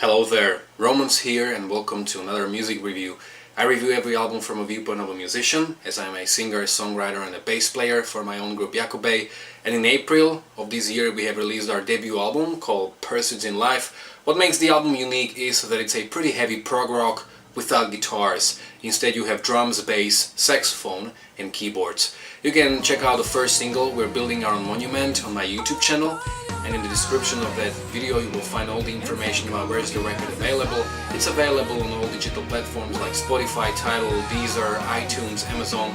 Hello there, Romans here and welcome to another music review. I review every album from a viewpoint of a musician, as I'm a singer, songwriter and a bass player for my own group Jakube. And in April of this year we have released our debut album called Pursuits in Life. What makes the album unique is that it's a pretty heavy prog rock without guitars. Instead you have drums, bass, saxophone and keyboards. You can check out the first single, We're Building Our Own Monument, on my YouTube channel. And in the description of that video you will find all the information about where is the record available. It's available on all digital platforms like Spotify, Tidal, Deezer, iTunes, Amazon.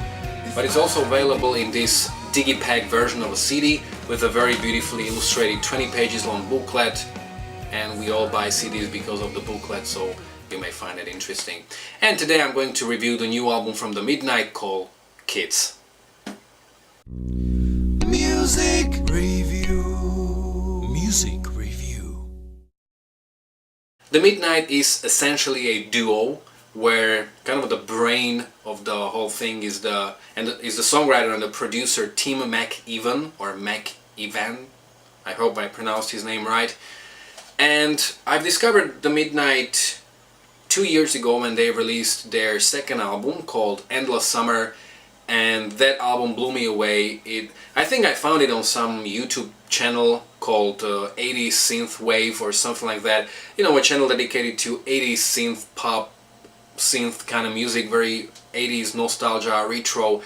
But it's also available in this digipack version of a CD with a very beautifully illustrated 20 pages long booklet. And we all buy CDs because of the booklet, so you may find it interesting. And today I'm going to review the new album from The Midnight called Kids. Music review. Music review. The Midnight is essentially a duo where kind of the brain of the whole thing is the songwriter and the producer Tim McEwan or McEwan. I hope I pronounced his name right. And I've discovered The Midnight 2 years ago when they released their second album called Endless Summer, and that album blew me away. I think I found it on some YouTube channel called 80s Synth Wave or something like that. You know, a channel dedicated to 80s synth pop, synth kind of music, very 80s nostalgia, retro.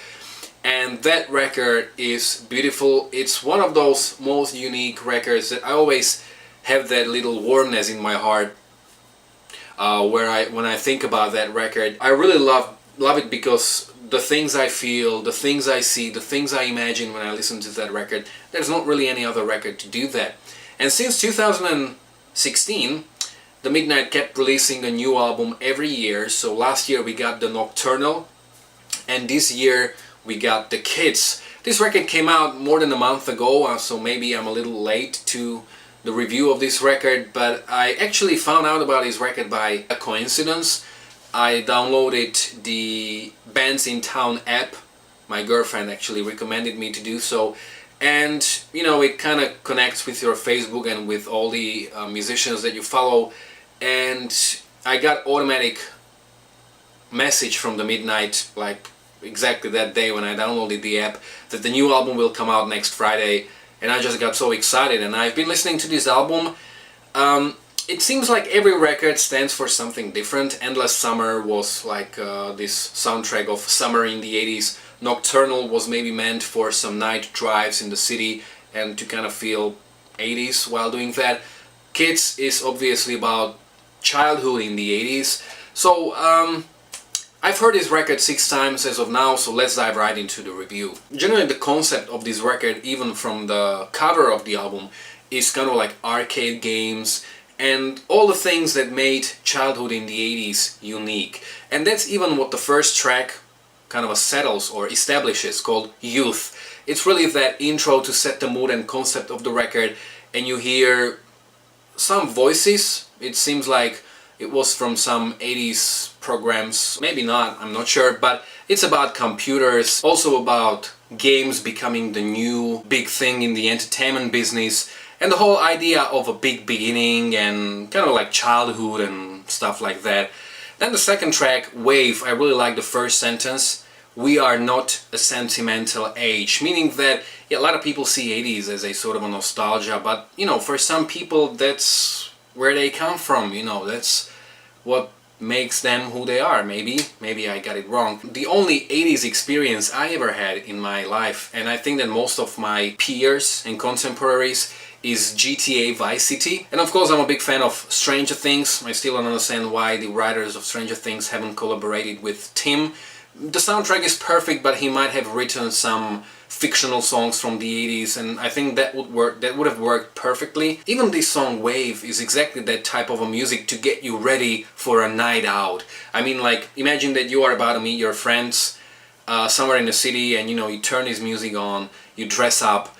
And that record is beautiful. It's one of those most unique records that I always have that little warmness in my heart when I think about that record. I really love it because the things I feel, the things I see, the things I imagine when I listen to that record, there's not really any other record to do that. And since 2016, The Midnight kept releasing a new album every year. So last year we got The Nocturnal, and this year we got The Kids. This record came out more than a month ago, so maybe I'm a little late to the review of this record, but I actually found out about this record by a coincidence. I downloaded the Bands in Town app. My girlfriend actually recommended me to do so, and you know, it kind of connects with your Facebook and with all the musicians that you follow, and I got automatic message from The Midnight like exactly that day when I downloaded the app that the new album will come out next Friday, and I just got so excited. And I've been listening to this album. It seems like every record stands for something different. Endless Summer was like this soundtrack of summer in the 80s. Nocturnal was maybe meant for some night drives in the city and to kind of feel 80s while doing that. Kids is obviously about childhood in the 80s. So I've heard this record 6 times as of now, so let's dive right into the review. Generally the concept of this record, even from the cover of the album, is kind of like arcade games and all the things that made childhood in the 80s unique. And that's even what the first track kind of settles or establishes, called Youth. It's really that intro to set the mood and concept of the record, and you hear some voices. It seems like it was from some 80s programs, maybe not, I'm not sure, but it's about computers, also about games becoming the new big thing in the entertainment business, and the whole idea of a big beginning and kind of like childhood and stuff like that. Then the second track, Wave, I really like the first sentence. We are not a sentimental age, meaning that a lot of people see 80s as a sort of a nostalgia, but you know, for some people that's where they come from, you know, that's what makes them who they are. Maybe I got it wrong. The only 80s experience I ever had in my life, and I think that most of my peers and contemporaries, is GTA Vice City. And of course I'm a big fan of Stranger Things. I still don't understand why the writers of Stranger Things haven't collaborated with Tim. The soundtrack is perfect, but he might have written some fictional songs from the 80s, and I think that would have worked perfectly. Even this song Wave is exactly that type of a music to get you ready for a night out. I mean, like, imagine that you are about to meet your friends somewhere in the city, and you know, you turn this music on, you dress up,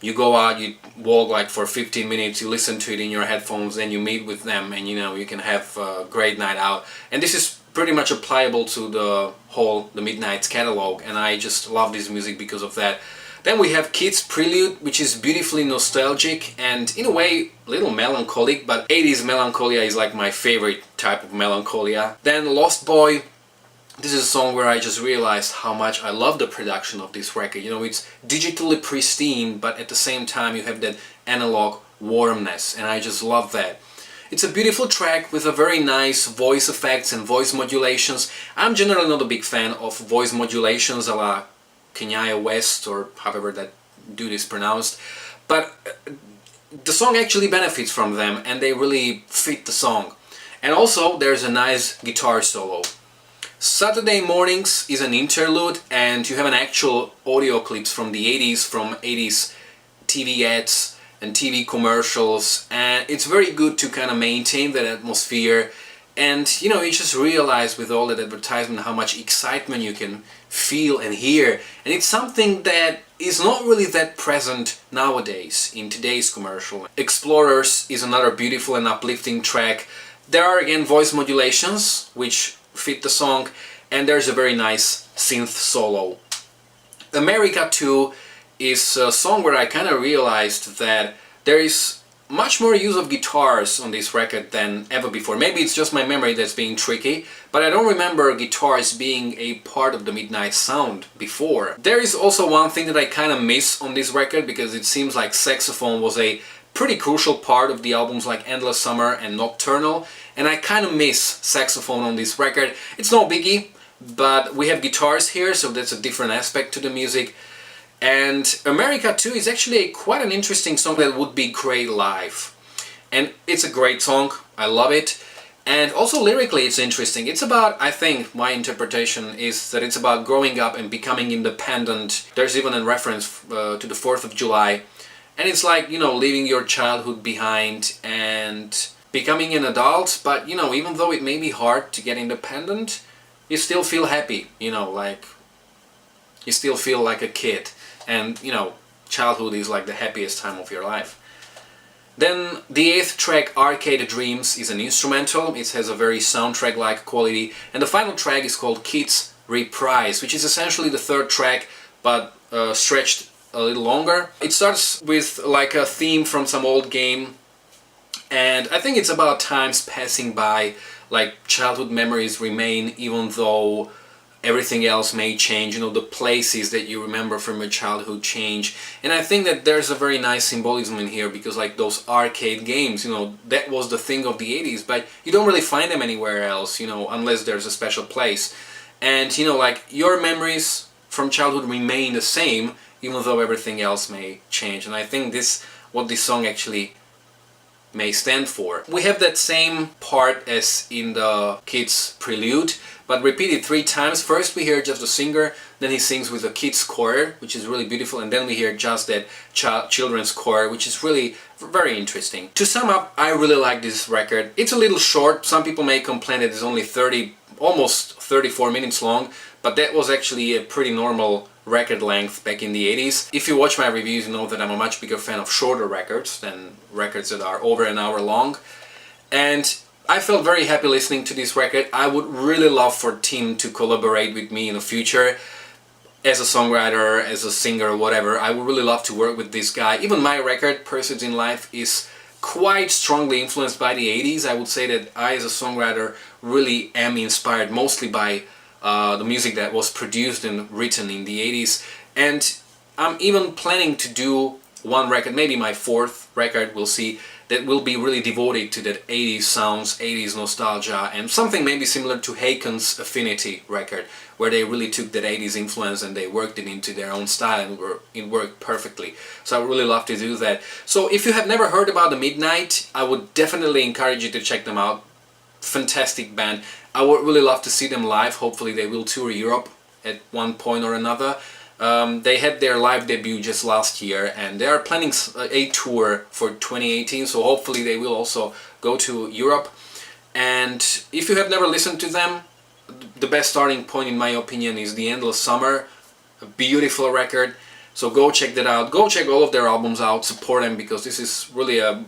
you go out, you walk like for 15 minutes, you listen to it in your headphones, then you meet with them, and you know, you can have a great night out. And this is pretty much applicable to the whole The Midnight's catalog, and I just love this music because of that. Then we have Kids Prelude, which is beautifully nostalgic and in a way a little melancholic, but 80s melancholia is like my favorite type of melancholia. Then Lost Boy. This is a song where I just realized how much I love the production of this record. You know, it's digitally pristine, but at the same time you have that analog warmness, and I just love that. It's a beautiful track with a very nice voice effects and voice modulations. I'm generally not a big fan of voice modulations a la Kanye West, or however that dude is pronounced, but the song actually benefits from them and they really fit the song. And also there's a nice guitar solo. Saturday Mornings is an interlude, and you have an actual audio clips from the 80s, from 80s TV ads and TV commercials, and it's very good to kind of maintain that atmosphere. And you know, you just realize with all that advertisement how much excitement you can feel and hear, and it's something that is not really that present nowadays in today's commercial. Explorers is another beautiful and uplifting track. There are again voice modulations which fit the song, and there's a very nice synth solo. America 2 is a song where I kind of realized that there is much more use of guitars on this record than ever before. Maybe it's just my memory that's being tricky, but I don't remember guitars being a part of the Midnight sound before. There is also one thing that I kind of miss on this record, because it seems like saxophone was a pretty crucial part of the albums like Endless Summer and Nocturnal, and I kind of miss saxophone on this record. It's no biggie, but we have guitars here, so that's a different aspect to the music. And America 2 is actually quite an interesting song that would be great live. And it's a great song, I love it. And also lyrically it's interesting. It's about, I think, my interpretation is that it's about growing up and becoming independent. There's even a reference to the 4th of July. And it's like, you know, leaving your childhood behind and becoming an adult. But, you know, even though it may be hard to get independent, you still feel happy, you know, like you still feel like a kid. And, you know, childhood is like the happiest time of your life. Then the 8th track, Arcade Dreams, is an instrumental. It has a very soundtrack-like quality. And the final track is called Kids Reprise, which is essentially the 3rd track, but stretched a little longer. It starts with like a theme from some old game, and I think it's about times passing by, like childhood memories remain even though everything else may change, you know, the places that you remember from your childhood change. And I think that there's a very nice symbolism in here, because like those arcade games, you know, that was the thing of the 80s, but you don't really find them anywhere else, you know, unless there's a special place. And you know, like your memories from childhood remain the same even though everything else may change. And I think this what this song actually may stand for. We have that same part as in the Kids Prelude, but repeated 3 times. First we hear just the singer, then he sings with a kids choir, which is really beautiful, and then we hear just that children's choir, which is really very interesting. To sum up, I really like this record. It's a little short. Some people may complain that it's only almost 34 minutes long, but that was actually a pretty normal record length back in the 80s. If you watch my reviews, you know that I'm a much bigger fan of shorter records than records that are over an hour long. And I felt very happy listening to this record. I would really love for Tim to collaborate with me in the future as a songwriter, as a singer, whatever. I would really love to work with this guy. Even my record, Pursuits in Life, is quite strongly influenced by the 80s. I would say that I, as a songwriter, really am inspired mostly by the music that was produced and written in the 80s. And I'm even planning to do one record, maybe my 4th record, we'll see, that will be really devoted to that 80s sounds, 80s nostalgia, and something maybe similar to Haken's Affinity record, where they really took that 80s influence and they worked it into their own style, and it worked perfectly. So I would really love to do that. So if you have never heard about The Midnight, I would definitely encourage you to check them out. Fantastic band. I would really love to see them live. Hopefully they will tour Europe at one point or another. They had their live debut just last year, and they are planning a tour for 2018, so hopefully they will also go to Europe. And if you have never listened to them, the best starting point in my opinion is The Endless Summer, a beautiful record. So go check that out. Go check all of their albums out, support them, because this is really a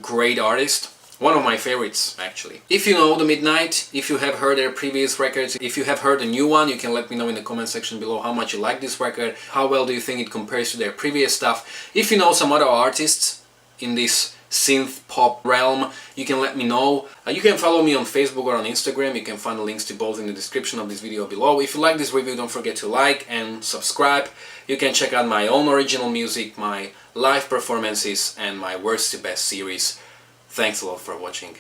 great artist. One of my favorites, actually. If you know The Midnight, if you have heard their previous records, if you have heard a new one, you can let me know in the comment section below how much you like this record, how well do you think it compares to their previous stuff. If you know some other artists in this synth pop realm, you can let me know. You can follow me on Facebook or on Instagram. You can find the links to both in the description of this video below. If you like this review, don't forget to like and subscribe. You can check out my own original music, my live performances, and my worst to best series. Thanks a lot for watching.